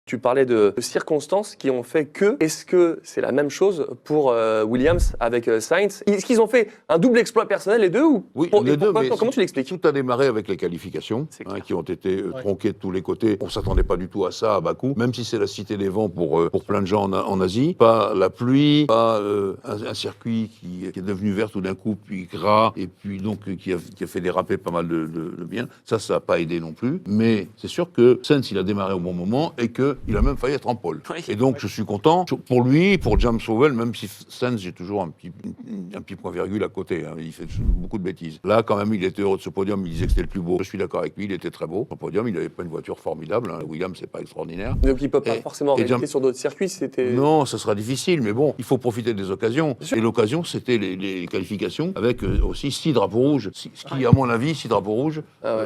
Tu parlais de circonstances qui ont fait que. Est-ce que c'est la même chose pour Williams avec Sainz? Est-ce qu'ils ont fait un double exploit personnel les deux ou Oui, pour, les deux. Mais comment tu l'expliques? Tout a démarré avec les qualifications, qui ont été tronquées de tous les côtés. On ne s'attendait pas du tout à ça à Bakou, même si c'est la cité des vents pour plein de gens en Asie. Pas la pluie, pas un circuit qui est devenu vert tout d'un coup, puis gras, et puis donc qui a fait déraper pas mal de biens. Ça n'a pas aidé non plus. Mais c'est sûr que Sainz, il a démarré au bon moment et qu'il a même failli être en pole. Oui. Et donc, je suis content pour lui, pour James Vowell, même si Sainz, j'ai toujours un petit point-virgule à côté. Il fait beaucoup de bêtises. Là, quand même, il était heureux de ce podium. Il disait que c'était le plus beau. Je suis d'accord avec lui. Il était très beau. Au podium, il n'avait pas une voiture formidable. Williams, c'est pas extraordinaire. Donc il ne peut pas forcément rester sur d'autres circuits. Non, ça sera difficile. Mais bon, il faut profiter des occasions. Et l'occasion, c'était les qualifications avec aussi 6 drapeaux rouges. Ce qui, à mon avis, 6 drapeaux rouges,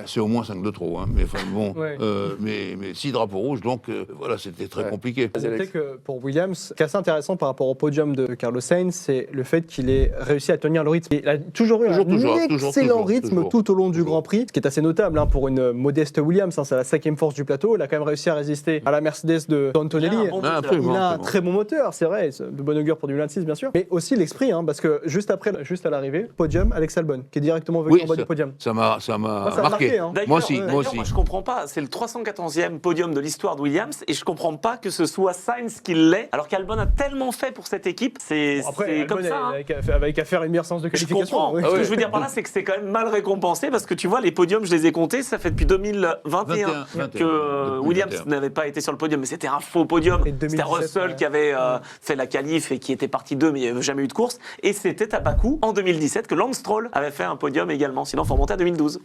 c'est au moins 5 de trop. Mais enfin, bon, mais 6 drapeaux rouges, donc voilà, c'était très compliqué. Peut-être que pour Williams, ce qui est assez intéressant par rapport au podium de Carlos Sainz, c'est le fait qu'il ait réussi à tenir le rythme. Il a toujours eu un excellent rythme tout au long du Grand Prix, ce qui est assez notable pour une modeste Williams. C'est la 5e force du plateau. Il a quand même réussi à résister à la Mercedes d'Antonelli. Il a un très bon moteur, c'est vrai, de bon augure pour 2026 bien sûr, mais aussi l'esprit, parce que juste à l'arrivée, podium, Alex Albon, qui est directement venu en bas du podium. Ça m'a marqué. Moi aussi. Moi, je comprends pas. C'est le 314e podium de l'histoire de Williams et je comprends pas que ce soit Sainz qui l'ait, alors qu'Albon a tellement fait pour cette équipe. C'est comme ça. Avec à faire une meilleure séance de qualification. Je comprends. Ce que je veux dire par là, c'est que c'est quand même mal récompensé parce que tu vois, les podiums, je les ai comptés, ça fait depuis 2021 que Williams n'avait pas été sur le podium, mais c'était un faux podium. C'était Russell qui avait fait la qualif et qui était parti 2, mais il n'y avait jamais eu de course. Et c'était à Bakou en 2017 que Lance Stroll avait fait un podium également. Sinon, il faut remonter à 2012.